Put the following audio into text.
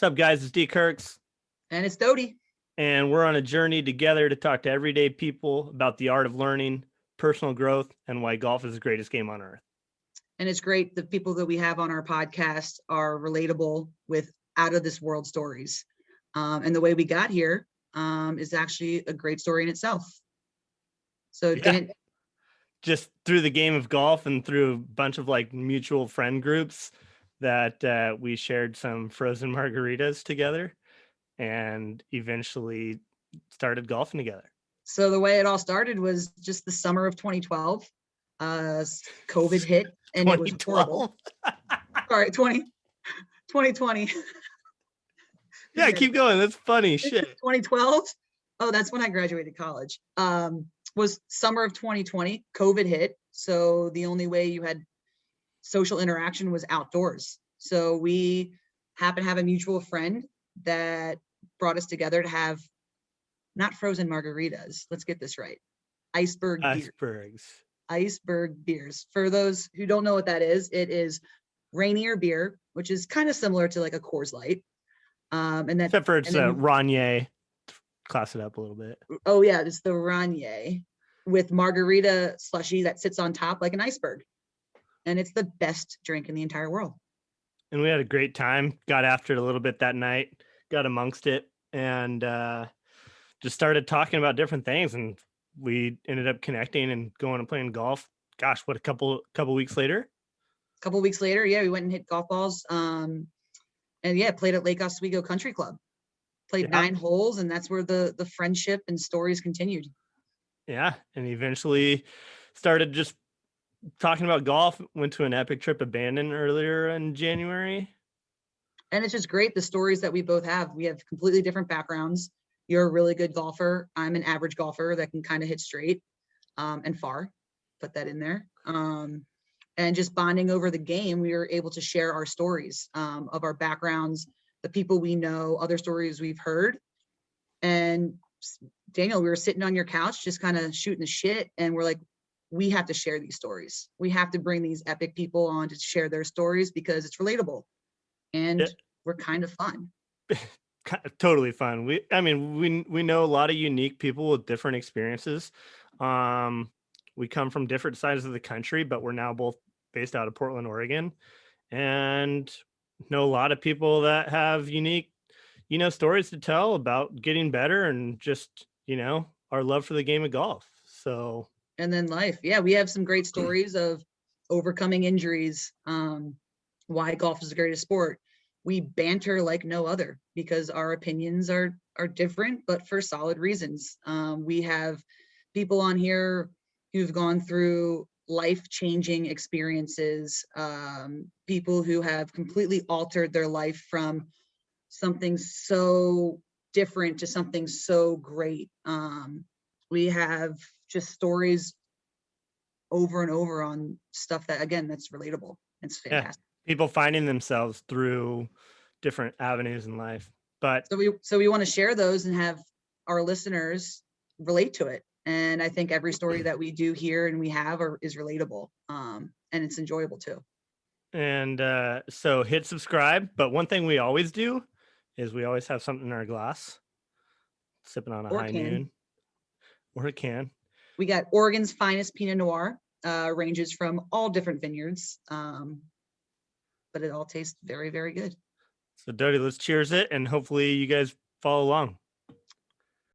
What's up, guys? It's Dkirks, And it's Doty. and we're on a journey together to talk to everyday people about the art of learning, personal growth, and why golf is the greatest game on earth. And it's great. The people that we have on our podcast are relatable with out of this world stories. And the way we got here is actually a great story in itself. So Just through the game of golf and through a bunch of like mutual friend groups that we shared some frozen margaritas together and eventually started golfing together. So the way it all started was just the summer of 2012. COVID hit and it was horrible. Sorry, 2020. Yeah, keep going. That's funny shit. 2012. Oh, that's when I graduated college. Was summer of 2020. COVID hit. So the only way you had social interaction was outdoors. So we happen to have a mutual friend that brought us together to have not frozen margaritas. Let's get this right. Iceberg beers. For those who don't know what that is, it is Rainier beer, which is kind of similar to like a Coors Light. Except for it's Rainier. Class it up a little bit. Oh yeah, it's the Rainier with margarita slushy that sits on top like an iceberg. And it's the best drink in the entire world. And we had a great time, got after it a little bit that night, got amongst it, and just started talking about different things. And we ended up connecting and going and playing golf. Gosh, what, a couple weeks later? Yeah, we went and hit golf balls. And yeah, played at Lake Oswego Country Club. Played 9 holes, and that's where the friendship and stories continued. Yeah, and eventually started just talking about golf. Went to an epic trip abandoned earlier in January. And it's just great, the stories that we both have. We have completely different backgrounds. You're a really good golfer. I'm an average golfer that can kind of hit straight and far. Put that in there. And just bonding over the game, we were able to share our stories of our backgrounds, the people we know, other stories we've heard. And Daniel, we were sitting on your couch just kind of shooting the shit, and we're like, we have to share these stories. We have to bring these epic people on to share their stories because it's relatable and we're kind of fun. Totally fun. We know a lot of unique people with different experiences. We come from different sides of the country, but we're now both based out of Portland, Oregon, and know a lot of people that have unique, stories to tell about getting better and just, our love for the game of golf. So, and then life. Yeah, we have some great stories of overcoming injuries, why golf is the greatest sport. We banter like no other because our opinions are different, but for solid reasons. We have people on here who've gone through life-changing experiences, people who have completely altered their life from something so different to something so great. We have just stories over and over on stuff that, again, that's relatable. It's fantastic. Yeah. People finding themselves through different avenues in life. But so we want to share those and have our listeners relate to it. And I think every story that we do here and we have is relatable. And it's enjoyable too. And so hit subscribe. But one thing we always do is we always have something in our glass, sipping on a high noon or a can. We got Oregon's finest Pinot Noir, ranges from all different vineyards. But it all tastes very, very good. So Doty, let's cheers it, and hopefully you guys follow along.